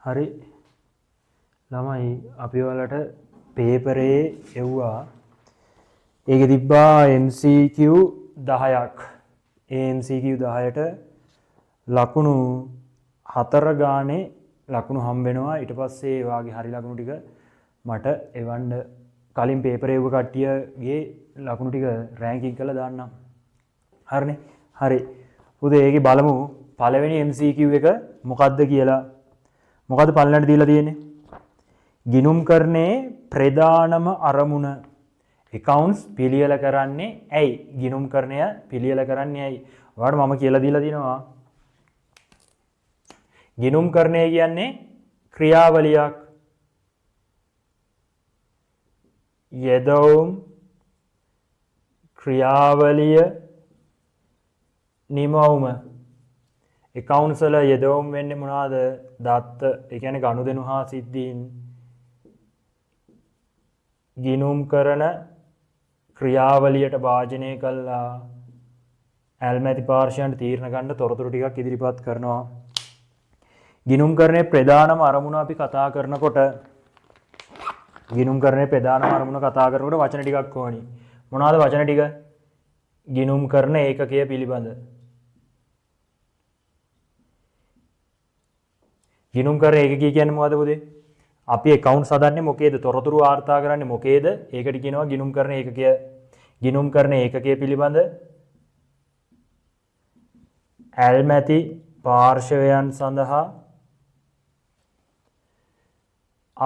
හරි ළමයි අපි ඔයාලට පේපරේ එව්වා. ඒකේ තිබ්බා MCQ 10ක්. ඒ MCQ 10ට ලකුණු 4 ගානේ ලකුණු හම්බ වෙනවා. ඊට පස්සේ ඒ වාගේ හරි ලකුණු ටික මට එවන්න කලින් පේපරේ එව්ව කට්ටියගේ ලකුණු ටික රෑන්කින් කරලා දාන්නම්. හරිනේ. හරි. පුතේ ඒකේ බලමු පළවෙනි MCQ එක මොකද්ද කියලා. මොකද්ද පළලට දීලා තියෙන්නේ? ගිණුම්කරණයේ ප්‍රධානම අරමුණ accounts පිළියෙල කරන්නේ ඇයි? ගිණුම්කරණය පිළියෙල කරන්නේ ඇයි? ඔයාලට මම කියලා දීලා දිනවා. ගිණුම්කරණය කියන්නේ ක්‍රියාවලියක්. යෙදවුම් ක්‍රියාවලිය නිමවුම accounts වල යෙදවුම් වෙන්නේ මොනවාද? දත්ත, ඒ කියන්නේ ගනුදෙනු හා සිද්ධීන්. ගිණුම් කරන ක්‍රියාවලියට භාජනය කළා ඇල්මැති පාර්ශ්වයන්ට තීරණ ගන්න තොරතුරු ටිකක් ඉදිරිපත් කරනවා. ගිණුම්කරණයේ ප්‍රධානම අරමුණ අපි කතා කරනකොට ගිණුම්කරණයේ ප්‍රධානම අරමුණ කතා කරනකොට වචන ටිකක් ඕනි. මොනවාද වචන ටික? ගිණුම්කරණ ඒකකය පිළිබඳ. ගිණුම්කරණ ඒකකය කියන්නේ මොකද්ද පුතේ? අපි accounts හදන්නේ මොකේද? තොරතුරු වාර්තා කරන්නේ මොකේද? ඒකට කියනවා ගිණුම්කරණ ඒකකය. ගිණුම්කරණ ඒකකය පිළිබඳ ඇල්මැති පාර්ශවයන් සඳහා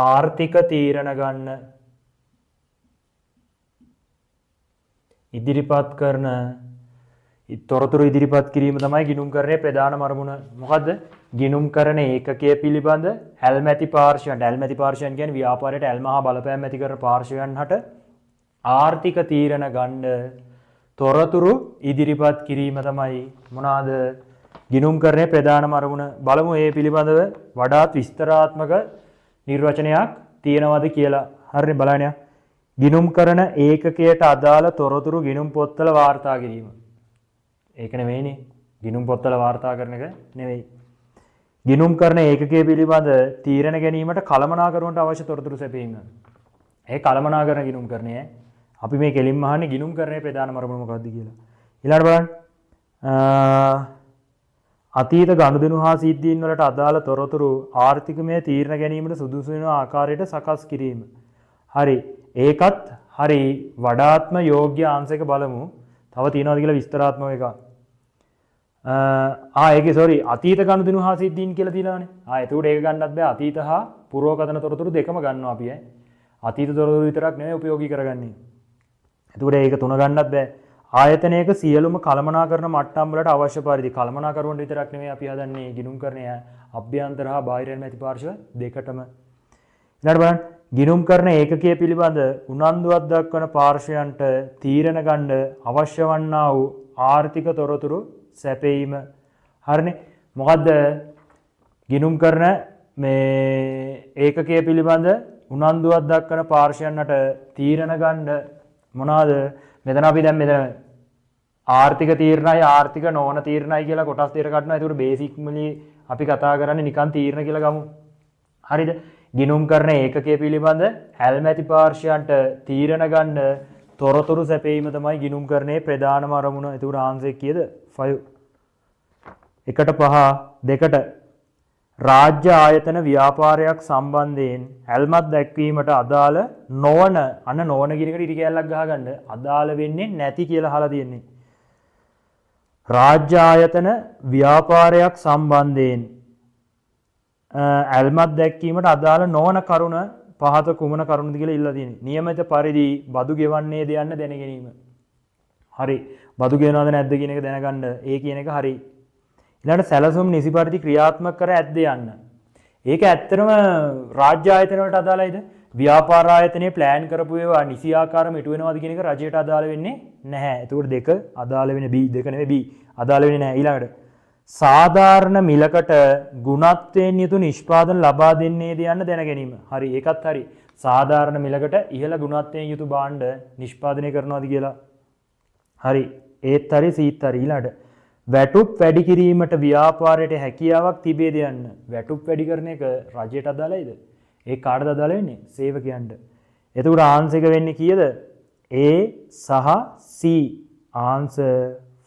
ආර්ථික තීරණ ගන්න ඉදිරිපත් කරන තොරතුරු ඉදිරිපත් කිරීම තමයි ගිණුම්කරණයේ ප්‍රධානම අරමුණ. මොකද්ද? ගිණුම්කරණ ඒකකය පිළිබඳ ඇල්මැති පාර්ශවයන්. ඇල්මැති පාර්ශවයන් කියන්නේ ව්‍යාපාරයට ඇල්ම හා බලපෑම් ඇති කරන පාර්ශවයන් හට ආර්ථික තීරණ ගන්න තොරතුරු ඉදිරිපත් කිරීම තමයි මොනවාද? ගිණුම්කරණයේ ප්‍රධානම අරමුණ. බලමු මේ පිළිබඳව වඩාත් විස්තරාත්මක නිර්වචනයක් තියෙනවද කියලා. හරිනේ බලන්න. ගිණුම්කරණ ඒකකයට අදාළ තොරතුරු ගිණුම් පොත්වල වාර්තා කිරීම. ඒක නෙවෙයිනේ. ගිණුම් පොත්වල වාර්තා කරන එක නෙවෙයි. ගිණුම්කරණ ඒකකයේ පිළිබඳ තීරණ ගැනීමට කළමනාකරුවන්ට අවශ්‍ය තොරතුරු සැපයීම. ඒ කළමනාකරණ ගිණුම්කරණය. අපි මේ කෙලින්ම අහන්නේ ගිණුම්කරණයේ ප්‍රධානම අරමුණ මොකක්ද කියලා. ඊළඟට බලන්න. අතීත ගනුදෙනු හා සිද්ධීන් වලට අදාළ තොරතුරු ආර්ථිකමය තීරණ ගැනීමට සුදුසු වෙන ආකාරයට සකස් කිරීම. හරි. ඒකත් හරි වඩාත්ම යෝග්‍ය අංශයක බලමු. තව තියෙනවද කියලා විස්තරාත්මක එකක්. ඒකේ sorry අතීත ගනුදෙනු හා සිද්ධීන් කියලා තියෙනවානේ. එතකොට ඒක ගන්නත් බෑ. අතීත හා පුරෝකතන තොරතුරු දෙකම ගන්නවා අපි අතීත තොරතුරු විතරක් නෙමෙයි ප්‍රයෝගී කරගන්නේ. එතකොට ඒක තුන ගන්නත් බෑ. ආයතනයක සියලුම කළමනාකරණ මට්ටම් වලට අවශ්‍ය පරිදි කළමනාකරුවන්ට විතරක් නෙමෙයි අපි හදන්නේ ගිණුම්කරණය අභ්‍යන්තර හා බාහිර ඇති පාර්ශ්ව දෙකටම. ඊළඟට බලන්න ගිණුම්කරණ ඒකකයේ පිළිබඳ උනන්දුවක් දක්වන පාර්ශ්වයන්ට තීරණ ගන්න අවශ්‍ය වන්නා වූ ආර්ථික තොරතුරු සැපයීම. හරිනේ. මොකද්ද ගිණුම්කරණ මේ ඒකකයේ පිළිබඳ උනන්දුවක් දක්වන පාර්ශ්වයන්ට තීරණ ගන්න මොනවාද? මෙතන අපි දැන් මෙතන ආර්ථික තීරණයි ආර්ථික නොවන තීරණයි කියලා කොටස් දෙකකට කඩනවා. ඒකට බේසික්මලි අපි කතා කරන්නේ නිකන් තීරණ කියලා ගමු. හරිද? ගිණුම්කරණ ඒකකයේ පිළිබඳ ඇල්මැති පාර්ශ්වයන්ට තීරණ ගන්න තොරතුරු සැපයීම තමයි ගිණුම්කරණයේ ප්‍රධානම අරමුණ. ඒකට ආන්සර් කීයද? 5. 1ට 5 2ට රාජ්‍ය ආයතන ව්‍යාපාරයක් සම්බන්ධයෙන් ඇල්මත් දැක්වීමට අදාළ නොවන නොවන කියන එකට ඉරි කැලක් ගහගන්න අදාළ වෙන්නේ නැති කියලා අහලා තියෙන්නේ. රාජ්‍ය ආයතන ව්‍යාපාරයක් සම්බන්ධයෙන් ඇල්මත් දැක්වීමට අදාළ නොවන කරුණ පහත කුමන කරුණද කියලා ඉල්ලලා තියෙන්නේ. නියමිත පරිදි බදු ගෙවන්නේද යන්න දැන ගැනීම. හරි. බදු ගෙවනවද නැද්ද කියන එක දැනගන්න. ඒ කියන එක හරි. ඊළඟ සැලසුම් නිසි පරිදි ක්‍රියාත්මක කර ඇද්ද යන්න. ඒක ඇත්තටම රාජ්‍ය ආයතන වලට අදාළයිද? ව්‍යාපාර ආයතනයේ ප්ලෑන් කරපු ඒවා නිසි ආකාරම ඉටු වෙනවද කියන එක රජයට අදාළ වෙන්නේ නැහැ. ඒකට දෙක අදාළ වෙන්නේ B දෙක නෙවෙයි B අදාළ වෙන්නේ නැහැ. ඊළඟට සාධාරණ මිලකට ගුණත්වයෙන් යුතු නිෂ්පාදන ලබා දෙන්නේද යන්න දැන ගැනීම. හරි ඒකත් හරි. සාධාරණ මිලකට ඉහළ ගුණත්වයෙන් යුතු භාණ්ඩ නිෂ්පාදනය කරනවාද කියලා. හරි ඒත් හරි සීත් හරි. ඊළඟට වැටුප් වැඩි කිරීමට ව්‍යාපාරයට හැකියාවක් තිබේද යන්න. වැටුප් වැඩි කරන එක රජයට අදාළයිද? ඒ කාටද අදාළ වෙන්නේ? සේවකයන්ට. එතකොට ආන්සර් එක වෙන්නේ කීයද? A සහ C. ආන්සර්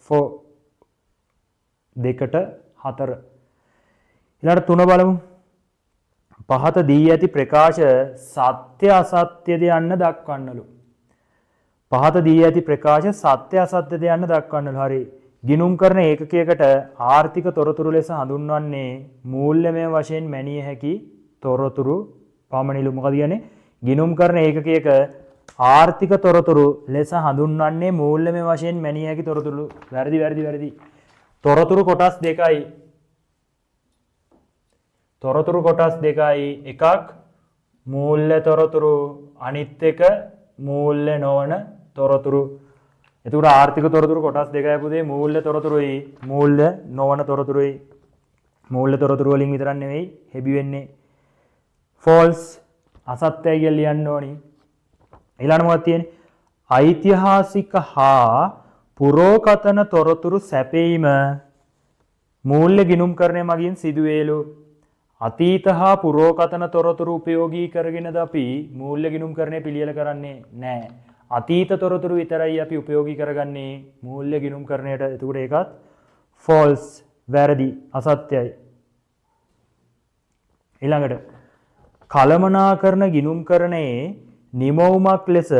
4 2ට 4. ඊළඟට 3 බලමු. පහත දී ඇති ප්‍රකාශ සත්‍ය අසත්‍යද යන්න දක්වන්නලු. පහත දී ඇති ප්‍රකාශ සත්‍ය අසත්‍යද යන්න දක්වන්නලු. හරි. ගිණුම් කරන ඒකකයකට ආර්ථික තොරතුරු ලෙස හඳුන්වන්නේ මූල්‍යමය වශයෙන් මැනිය හැකි තොරතුරු පමණිලු. මොකද කියන්නේ? ගිණුම් කරන ඒකකයක ආර්ථික තොරතුරු ලෙස හඳුන්වන්නේ මූල්‍යමය වශයෙන් මැනිය හැකි තොරතුරු. වැරදි. තොරතුරු කොටස් දෙකයි. තොරතුරු කොටස් දෙකයි. එකක් මූල්‍ය තොරතුරු, අනිත් එක මූල්‍ය නොවන තොරතුරු. එතකොට ආර්ථික තොරතුරු කොටස් දෙකයි පුතේ. මූල්‍ය තොරතුරුයි මූල්‍ය නොවන තොරතුරුයි. මූල්‍ය තොරතුරු වලින් විතරක් නෙවෙයි හෙබි වෙන්නේ. false අසත්‍යයි කියලා ලියන්න ඕනි. ඊළඟ මොකක්ද තියෙන්නේ? ඓතිහාසික හා පුරෝකතන තොරතුරු සැපීම මූල්‍ය ගිණුම්කරණය මගින් සිදුවේලු. අතීත හා පුරෝකතන තොරතුරු උපයෝගී කරගෙනද අපි මූල්‍ය ගිණුම්කරණය පිළියෙල කරන්නේ නැහැ. අතීත තොරතුරු විතරයි අපි උපයෝගී කරගන්නේ මූල්‍ය ගිණුම්කරණයට. එතකොට ඒකත් false වැරදි අසත්‍යයි. ඊළඟට කළමනාකරන ගිණුම්කරණයේ නිමවුමක් ලෙස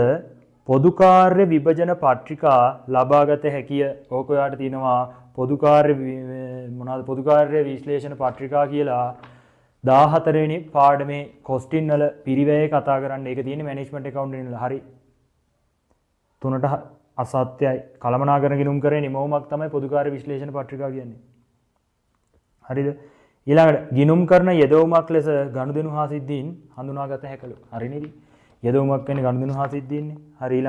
පොදු කාර්ය විභජන පත්‍රිකා ලබාගත හැකිය. ඕක ඔයාලට තියෙනවා පොදු කාර්ය මොනවාද පොදු කාර්ය විශ්ලේෂණ පත්‍රිකා කියලා 14 වෙනි පාඩමේ කොස්ටින් වල පිරිවැයේ කතා කරන්න. ඒක තියෙන්නේ මැනේජ්මන්ට් ඇකවුන්ටින් වල. හරි. 3ට අසත්‍යයි. කළමනාකරන ගිණුම්කරණයේ නිමවුමක් තමයි පොදු කාර්ය විශ්ලේෂණ පත්‍රිකා කියන්නේ. හරිද? ඊළඟට ගිණුම් කරන යෙදවුමක් ලෙස ගනුදෙනු හා සිද්ධීන් හඳුනාගත හැකලු. හරි නේද? යෙදවුමක් කියන්නේ ගනුදෙනු හා සිද්ධීන්නේ. හරි.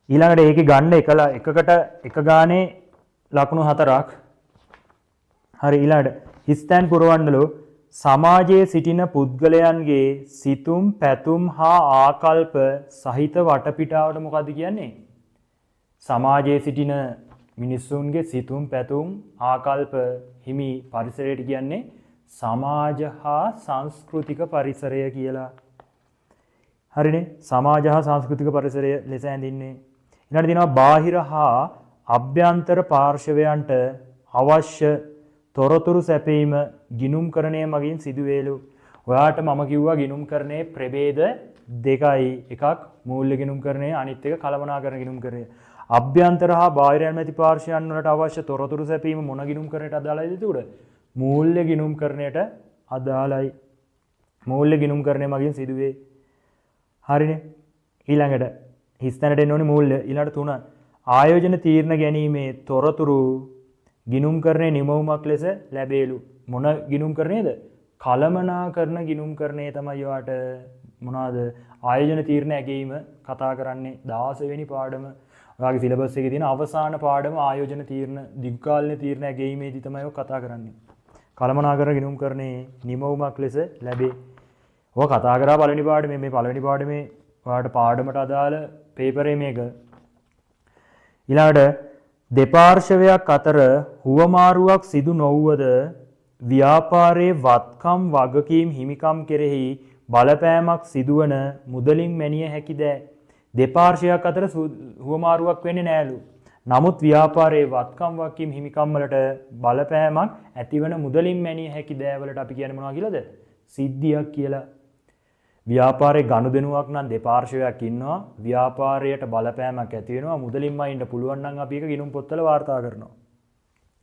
ඊළඟට ඒකේ ගන්න එකකට එක ගානේ ලකුණු 4ක්. හරි. ඊළඟට හිස්තැන් පුරවන්නලු සමාජයේ සිටින පුද්ගලයන්ගේ සිතුම් පැතුම් හා ආකල්ප සහිත වටපිටාවට මොකද්ද කියන්නේ? සමාජයේ සිටින මිනිස්සුන්ගේ සිතුම් පැතුම් ආකල්ප හිමි පරිසරයට කියන්නේ සමාජ හා සංස්කෘතික පරිසරය කියලා. හරිනේ? සමාජ හා සංස්කෘතික පරිසරය ලෙස හැඳින්න්නේ. ඊළඟට දිනවා බාහිර හා අභ්‍යන්තර පාර්ශවයන්ට අවශ්‍ය තොරතුරු සැපීම ගිණුම්කරණය මගින් සිදුවේලු. ඔයාට මම කිව්වා ගිණුම්කරණයේ ප්‍රභේද දෙකයි. එකක් මූල්‍ය ගිණුම්කරණය, අනිත් එක කළමනාකරන ගිණුම්කරණය. අභ්‍යන්තර හා බාහිර ඇමති පාර්ශවයන් වලට අවශ්‍ය තොරතුරු සැපීම මොන ගිණුම්කරණයට අදාළයිද එතකොට? මූල්‍ය ගිණුම්කරණයට අදාළයි. මූල්‍ය ගිණුම්කරණය මගින් සිදුවේ. හරිනේ? ඊළඟට හිස්තැනට එන්න ඕනේ මූල්‍ය. ඊළඟට 3 ආයෝජන තීරණ ගැනීමේ තොරතුරු ගිණුම්කරණයේ නිමවුමක් ලෙස ලැබේලු. මොන ගිණුම්කරණයද? කළමනාකරන ගිණුම්කරණය තමයි ඔයාට මොනවාද ආයෝජන තීරණ ඇගීම කතා කරන්නේ 16 වෙනි පාඩම. ඔයාගේ සිලබස් එකේ තියෙන අවසාන පාඩම ආයෝජන තීරණ දිග්කාලීන තීරණ ඇගීමේදී තමයි ඔය කතා කරන්නේ. කළමනාකරන ගිණුම්කරණයේ නිමවුමක් ලෙස ලැබේ. ඔය කතා කරා පළවෙනි පාඩමේ මේ පළවෙනි පාඩමේ ඔයාලට පාඩමට අදාළ පේපරේ මේක. ඊළඟට දෙපාර්ශවයක් අතර හුවමාරුවක් සිදු නොවුවද ව්‍යාපාරයේ වත්කම් වගකීම් හිමිකම් කෙරෙහි බලපෑමක් සිදුවන මුදලින් මැනිය හැකිද? දෙපාර්ශවයක් අතර හුවමාරුවක් වෙන්නේ නෑලු. නමුත් ව්‍යාපාරයේ වත්කම් වගකීම් හිමිකම් වලට බලපෑමක් ඇතිවන මුදලින් මැනිය හැකි දෑවලට අපි කියන්නේ මොනවා කියලාද? සිද්ධියක් කියලා. ව්‍යාපාරයේ ගනුදෙනුවක් නම් දෙපාර්ශවයක් ඉන්නවා. ව්‍යාපාරයට බලපෑමක් ඇති වෙනවා. මුදලින්ම ඉන්න පුළුවන් නම් අපි ඒක ගිණුම් පොත්වල වාර්තා කරනවා.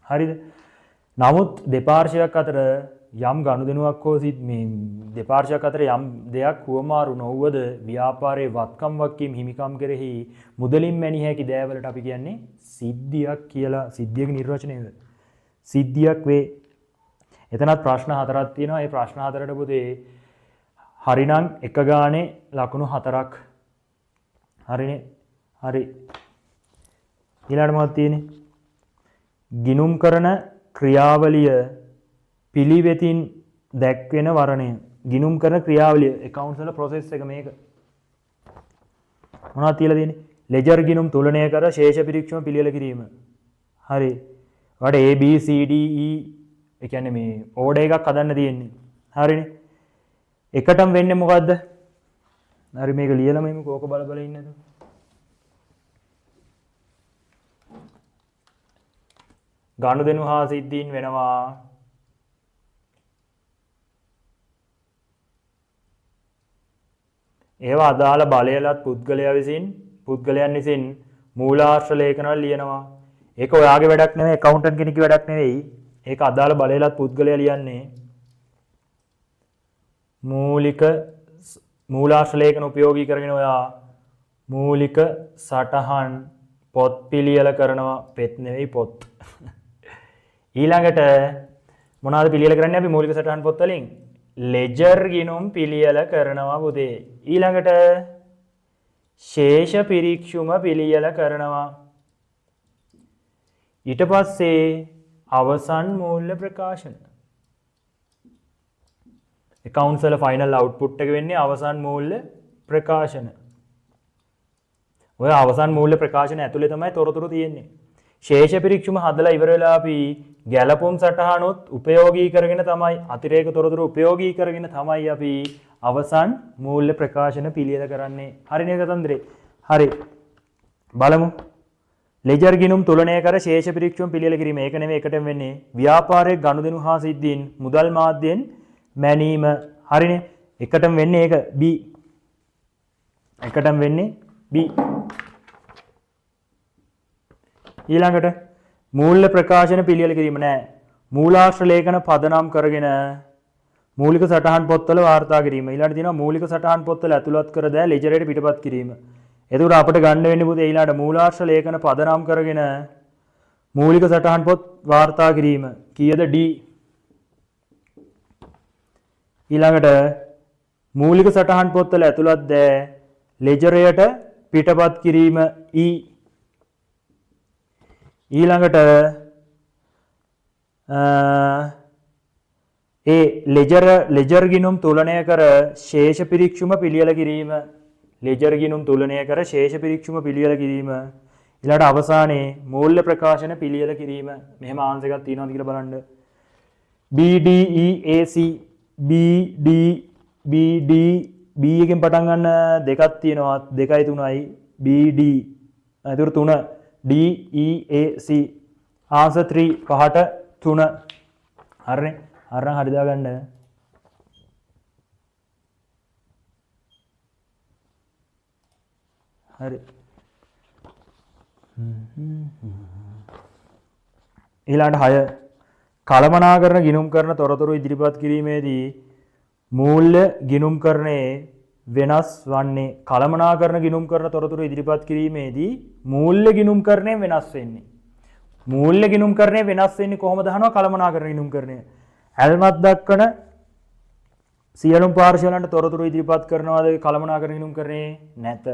හරිද? නමුත් දෙපාර්ශවයක් අතර යම් ගනුදෙනුවක් හෝ මේ දෙපාර්ශවයක් අතර යම් දෙයක් හුවමාරු නොවුවද ව්‍යාපාරයේ වත්කම් වගකීම් හිමිකම් කෙරෙහි මුදලින් මැනිය හැකි දෑවලට අපි කියන්නේ සිද්ධියක් කියලා. සිද්ධියක නිර්වචනය සිද්ධියක් වේ. එතනත් ප්‍රශ්න 4ක් තියෙනවා. ඒ ප්‍රශ්න 4ට පුතේ හරිනම් එක ගානේ ලකුණු 4ක්. හරිනේ? හරි. ඊළඟට මොකක්ද තියෙන්නේ? ගිණුම් කරන ක්‍රියාවලිය පිළිවෙතින් දැක්වෙන වර්ණය. ගිණුම් කරන ක්‍රියාවලිය accounts වල process එක මේක. මොනවද තියලා තියෙන්නේ? ලෙජර් ගිණුම් තුලනය කර ශේෂ පිරික්සම පිළියෙල කිරීම. හරි. ඔයාලට A B C D E ඒ කියන්නේ මේ ඕඩර් එකක් හදන්න තියෙන්නේ. හරිනේ. එකටම වෙන්නේ මොකද්ද? හරි මේක ලියලම එමු කෝක බල බල ඉන්නද? ගනුදෙනු හා සිද්ධීන් වෙනවා. ඒවා අදාළ බලයලත් පුද්ගලයන් විසින් මූලාශ්‍ර ලේඛනවල ලියනවා. ඒක ඔයාගේ වැඩක් නෙවෙයි, ඇකවුන්ටන්ට් කෙනෙක්ගේ වැඩක් නෙවෙයි. ඒක අදාළ බලයලත් පුද්ගලයා ලියන්නේ. මූලාශ්‍ර ලේඛන උපයෝගී කරගෙන ඔයා මූලික සටහන් පොත් පිළියෙල කරනවා. පෙත් නෙවෙයි පොත්. ඊළඟට මොනවද පිළියෙල කරන්නේ අපි මූලික සටහන් පොත් වලින්? ලෙජර් ගිණුම් පිළියෙල කරනවා පුතේ. ඊළඟට ශේෂ පිරික්සුම පිළියෙල කරනවා. ඊට පස්සේ අවසන් මූල්‍ය ප්‍රකාශන. accounts වල final output එක වෙන්නේ අවසන් මූල්‍ය ප්‍රකාශන. ඔය අවසන් මූල්‍ය ප්‍රකාශන ඇතුලේ තමයි තොරතුරු තියෙන්නේ. ශේෂ පිරික්සුම හදලා ඉවර වෙලා අපි ගැලපුම් සටහනොත් උපයෝගී කරගෙන තමයි අතිරේක තොරතුරු උපයෝගී කරගෙන තමයි අපි අවසන් මූල්‍ය ප්‍රකාශන පිළියෙල කරන්නේ. හරිනේ කතන්දරේ? හරි. බලමු. ලෙජර් ගිණුම් තුලනය කර ශේෂ පිරික්සුම් පිළියෙල කිරීම. ඒක නෙමෙයි එකටම වෙන්නේ. ව්‍යාපාරයේ ගනුදෙනු හා සිද්ධීන් මුදල් මාධ්‍යයෙන් මැනීම. හරිනේ? එකටම වෙන්නේ ඒක B. එකටම වෙන්නේ B. ඊළඟට මූල්‍ය ප්‍රකාශන පිළියෙල කිරීම නෑ. මූලාශ්‍ර ලේඛන පදනම් කරගෙන මූලික සටහන් පොත්වල වාර්තා කිරීම. ඊළඟට තියෙනවා මූලික සටහන් පොත්වල ඇතුළත් කර ද ලෙජරයට පිටපත් කිරීම. එතකොට අපිට ගන්න වෙන්නේ පුතේ ඊළඟට මූලාශ්‍ර ලේඛන පදනම් කරගෙන මූලික සටහන් පොත් වාර්තා කිරීම. කීයද D? ඊළඟට මූලික සටහන් පොත්වල ඇතුළත් ද ලෙජරයට පිටපත් කිරීම E. ඊළඟට ලෙජර් ගිණුම් තුලනය කර ශේෂ පිරික්සුම පිළියෙල කිරීම. ලෙජර් ගිණුම් තුලනය කර ශේෂ පිරික්සුම පිළියෙල කිරීම. ඊළඟට අවසානයේ මූල්‍ය ප්‍රකාශන පිළියෙල කිරීම. මෙහෙම ආන්සර් එකක් තියෙනවද කියලා බලන්න. BDEAC B එකෙන් පටන් ගන්න දෙකක් තියෙනවා. 2යි 3යි BD. ඒතර 3 DEAC answer 3 පහට 3. හරිනේ? හරිනම් හරි දාගන්න. හරි. ඊළඟට 6 කළමනාකරන ගිණුම් කරන තොරතුරු ඉදිරිපත් කිරීමේදී මූල්‍ය ගිණුම්කරණයේ වෙනස් වන්නේ කළමනාකරන ගිණුම් කරන තොරතුරු ඉදිරිපත් කිරීමේදී මූල්‍ය ගිණුම්කරණය වෙනස් වෙන්නේ. මූල්‍ය ගිණුම්කරණය වෙනස් වෙන්නේ කොහොමද අහනවා කළමනාකරන ගිණුම්කරණය. ඇල්මත් දක්වන සියලුම පාර්ශ්වයන්ට තොරතුරු ඉදිරිපත් කරනවාද කළමනාකරන ගිණුම්කරණයේ නැත.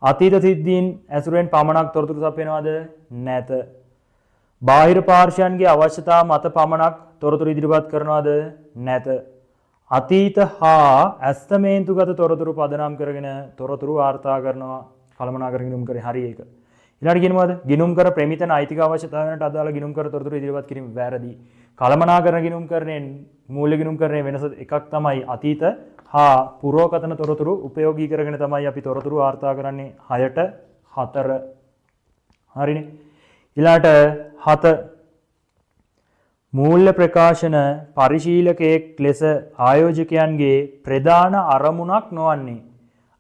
අතීත සිද්ධීන් ඇසුරෙන් පමණක් තොරතුරු සපයනවාද නැත. බාහිර පාර්ශ්වයන්ගේ අවශ්‍යතා මත පමණක් තොරතුරු ඉදිරිපත් කරනවාද නැත. අතීත හා ඇස්තමේන්තුගත තොරතුරු පදනම් කරගෙන තොරතුරු වාර්තා කරනවා කළමනාකරන ගිණුම්කරණය. හරි ඒක. ඊළඟට කියනවාද ගිණුම් කර ප්‍රමිත නෛතික අවශ්‍යතාවයන්ට අදාළ ගිණුම් කර තොරතුරු ඉදිරිපත් කිරීම වැරදි. කළමනාකරන ගිණුම්කරණයෙන් මූල්‍ය ගිණුම්කරණයේ වෙනස එකක් තමයි අතීත හා පුරෝකතන තොරතුරු උපයෝගී කරගෙන තමයි අපි තොරතුරු වාර්තා කරන්නේ 6ට 4. හරිනේ. ඊළාට 7 මූල්‍ය ප්‍රකාශන පරිශීලකයෙක් ලෙස ආයෝජකයන්ගේ ප්‍රධාන අරමුණක් නොවන්නේ.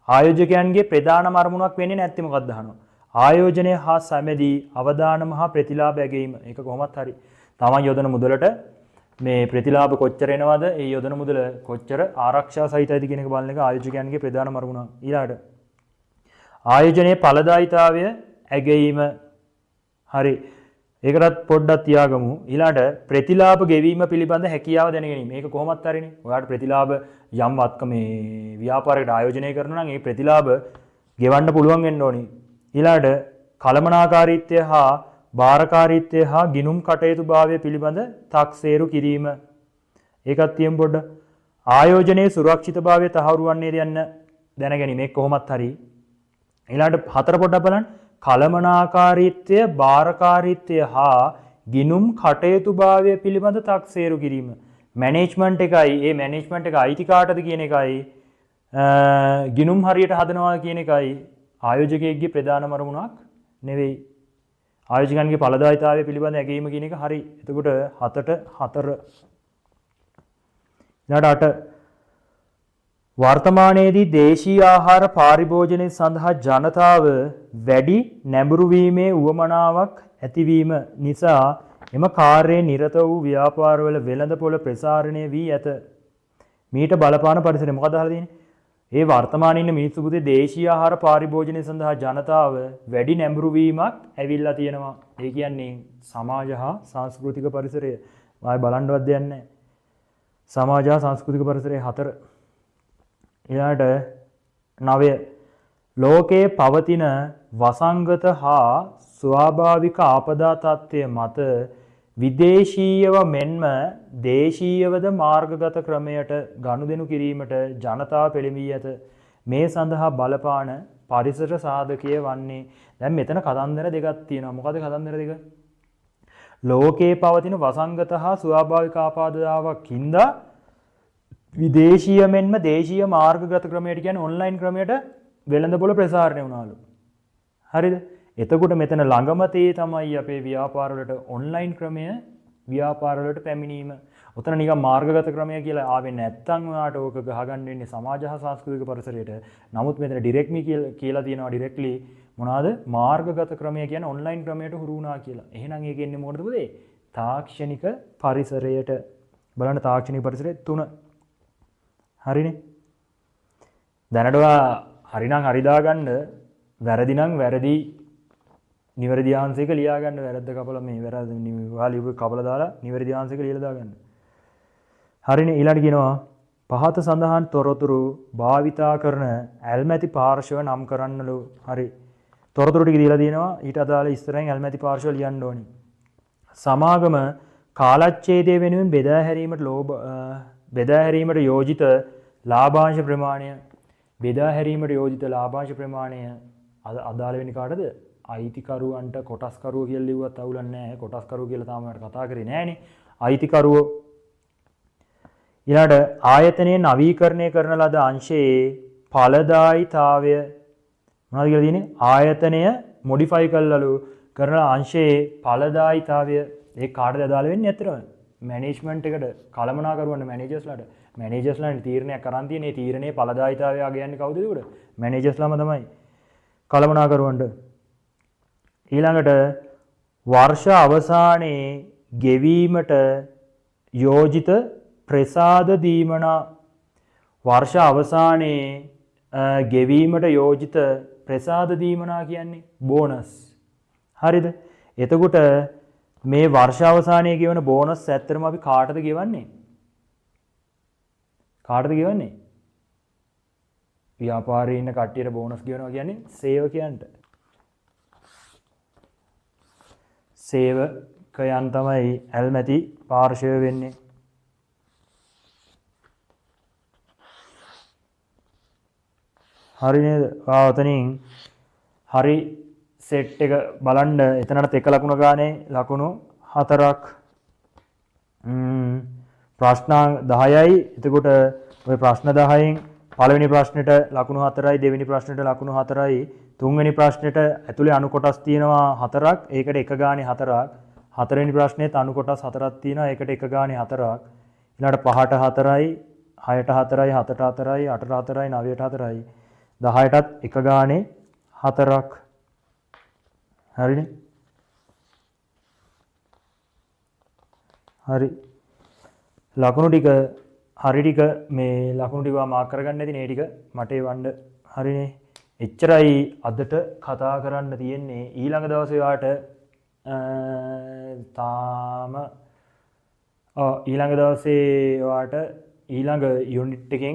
ආයෝජකයන්ගේ ප්‍රධානම අරමුණක් වෙන්නේ නැත්නම් මොකක්ද අහනවා. ආයෝජනය හා සැමැදී අවදානම හා ප්‍රතිලාභ ඇගීම. ඒක කොහොමත් හරි. තමන් යොදන මුදලට මේ ප්‍රතිලාභ කොච්චර එනවද? ඒ යොදන මුදල කොච්චර ආරක්ෂා සහිතයිද කියන එක බලන එක ආයෝජකයන්ගේ ප්‍රධානම අරමුණ. ඊළාට ආයෝජනයේ ඵලදායීතාවය ඇගීම. හරි. ඒකටත් පොඩ්ඩක් තියාගමු. ඊළාට ප්‍රතිලාභ ගෙවීම පිළිබඳ හැකියාව දැන ගැනීම. මේක කොහොමත් හරිනේ. ඔයාලට ප්‍රතිලාභ යම් වත්ක මේ ව්‍යාපාරයකට ආයෝජනය කරනවා නම් ඒ ප්‍රතිලාභ ගෙවන්න පුළුවන් වෙන්න ඕනේ. ඊළාට කළමනාකාරීත්වය හා භාරකාරීත්වය හා ගිණුම් කටයුතු භාවය පිළිබඳ තක්සේරු කිරීම. ඒකත් තියමු පොඩ්ඩක්. ආයෝජනයේ සුරක්ෂිතභාවය තහවුරු වන්නේද යන්න දැන ගැනීම. මේක කොහොමත් හරි. ඊළඟට 4 පොඩ්ඩක් බලන්න. කලමනාකාරීත්වය, බාරකාරීත්වය හා ගිනුම් කටයුතුභාවය පිළිබඳ තක්සේරු කිරීම. මැනේජ්මන්ට් එකයි ඒ මැනේජ්මන්ට් එක අයිති කාටද කියන එකයි ගිනුම් හරියට හදනවා කියන එකයි ආයෝජකයෙක්ගේ ප්‍රධාන අරමුණක් නෙවෙයි. ආයෝජකයන්ගේ ඵලදායීතාවය පිළිබඳ ඇගීම කියන එක හරි. එතකොට 7ට 4 ඊළඟට 8 වර්තමානයේදී දේශීය ආහාර පාරිභෝජනය සඳහා ජනතාව වැඩි නැඹුරු වීමේ උවමනාවක් ඇතිවීම නිසා එම කාර්යයේ නිරත වූ ව්‍යාපාරවල වෙළඳපොළ ප්‍රසාරණය වී ඇත. මීට බලපාන පරිසරය මොකද අහලා තියෙන්නේ? ඒ වර්තමානයේ ඉන්න මිනිස්සු පුතේ දේශීය ආහාර පාරිභෝජනය සඳහා ජනතාව වැඩි නැඹුරු වීමක් ඇවිල්ලා තියෙනවා. ඒ කියන්නේ සමාජ හා සංස්කෘතික පරිසරය. ආයෙ බලන්නවත් දෙයක් නැහැ. සමාජ හා සංස්කෘතික පරිසරය 4. ඊළඟට 9 ලෝකයේ පවතින වසංගත හා ස්වාභාවික ආපදා තත්ත්වය මත විදේශීයව මෙන්ම දේශීයවද මාර්ගගත ක්‍රමයට ගනුදෙනු කිරීමට ජනතාව පෙළඹී ඇත. මේ සඳහා බලපාන පරිසර සාධකය වන්නේ දැන් මෙතන කතන්දර දෙකක් තියෙනවා. මොකද කතන්දර දෙක? ලෝකයේ පවතින වසංගත හා ස්වාභාවික ආපදාවක් හින්දා විදේශීය මෙන්ම දේශීය මාර්ගගත ක්‍රමයට කියන්නේ ඔන්ලයින් ක්‍රමයට වෙළඳපොළ ප්‍රසාරණය වුණාලු. හරිද? එතකොට මෙතන ළඟම තේ තමයි අපේ ව්‍යාපාරවලට ඔන්ලයින් ක්‍රමය ව්‍යාපාරවලට පැමිණීම. උතන නිකන් මාර්ගගත ක්‍රමය කියලා ආවේ නැත්තම් ඔයාට ඕක ගහගන්න වෙන්නේ සමාජ හා සංස්කෘතික පරිසරයට. නමුත් මෙතන ඩිරෙක්ට්ලි කියලා තියෙනවා ඩිරෙක්ට්ලි මොනවාද? මාර්ගගත ක්‍රමය කියන්නේ ඔන්ලයින් ක්‍රමයට හුරු වුණා කියලා. එහෙනම් ඒක එන්නේ මොකටද පුතේ? තාක්ෂණික පරිසරයට. බලන්න තාක්ෂණික පරිසරය 3. හරිනේ. දැනට හරිනම් හරි දාගන්න වැරදි නම් වැරදි නිවැරදි ආන්සරයක ලියා ගන්න. වැරද්ද කපලා මේ වැරද්ද ලියුව කපලා දාලා නිවැරදි ආන්සරයක ලියලා දාගන්න. හරිනේ. ඊළඟට කියනවා පහත සඳහන් තොරතුරු භාවිතා කරන ඇල්මැති පාර්ශව නම් කරන්නලු. හරි. තොරතුරු ටික දීලා තියෙනවා. ඊට අදාළ ඉස්සරහින් ඇල්මැති පාර්ශව ලියන්න ඕනි. සමාගම කාලච්ඡේදය වෙනුවෙන් බෙදා හැරීමට යෝජිත ලාභාංශ ප්‍රමාණය බෙදා හැරීමට යෝජිත ලාභාංශ ප්‍රමාණය අදාළ වෙන්නේ කාටද? අයිතිකරුවන්ට. කොටස්කරුවෝ කියලා ලිව්වත් අවුලක් නැහැ. කොටස්කරුවෝ කියලා තාම මට කතා කරේ නෑනේ. අයිතිකරුවෝ. ඊළඟට ආයතනයේ නවීකරණය කරන ලද අංශයේ ඵලදායීතාවය මොනවද කියලා තියෙන්නේ? ආයතනය මොඩිෆයි කළලු කරන අංශයේ ඵලදායීතාවය ඒ කාටද අදාළ වෙන්නේ? ඇත්තටම මැනේජ්මන්ට් එකට කළමනාකරුවන්ට මැනේජර්ස්ලාට මැනේජර්ස්ලාට තීරණයක් කරන් තියෙන. ඒ තීරණේ ඵලදායීතාවය ආගයන්නේ කවුද ඒකට? මැනේජර්ස්ලාම තමයි කළමනාකරුවන්ට. ඊළඟට වර්ෂ අවසානයේ ගෙවීමට යෝජිත ප්‍රසාද දීමනා. වර්ෂ අවසානයේ ගෙවීමට යෝජිත ප්‍රසාද දීමනා කියන්නේ බෝනස්. හරිද? එතකොට මේ වර්ෂ අවසානයේ ගෙවන බෝනස් ඇත්තටම අපි කාටද ගෙවන්නේ? කාටද ගෙවන්නේ? ව්‍යාපාරයේ ඉන්න කට්ටියට බෝනස් ගෙවනවා කියන්නේ සේවකයන්ට. සේවකයන් තමයි ඇල්මැති පාර්ශවය වෙන්නේ. හරි නේද? ඔතනින් හරි සෙට් එක බලන්න. එතනට එක ලකුණ ගානේ ලකුණු 4ක්. ප්‍රශ්න 10යි. එතකොට ওই ප්‍රශ්න 10න් පළවෙනි ප්‍රශ්නෙට ලකුණු 4යි, දෙවෙනි ප්‍රශ්නෙට ලකුණු 4යි, තුන්වෙනි ප්‍රශ්නෙට ඇතුලේ අණු කොටස් තියෙනවා 4ක්. ඒකට එක ගානේ 4ක්. හතරවෙනි ප්‍රශ්නේත් අණු කොටස් 4ක් තියෙනවා. ඒකට එක ගානේ 4ක්. ඊළඟට 5ට 4යි, 6ට 4යි, 7ට 4යි, 8ට 4යි, 9ට 4යි, 10ටත් එක ගානේ 4ක්. හරිනේ? හරි. ලකුණු ටික හරි ටික මේ ලකුණු ටික මාක් කරගන්න නැති නේ ටික මට එවන්න. හරිනේ? එච්චරයි අදට කතා කරන්න තියෙන්නේ. ඊළඟ දවසේ ඔයාට ඊළඟ දවසේ ඔයාට ඊළඟ යුනිට් එකෙන්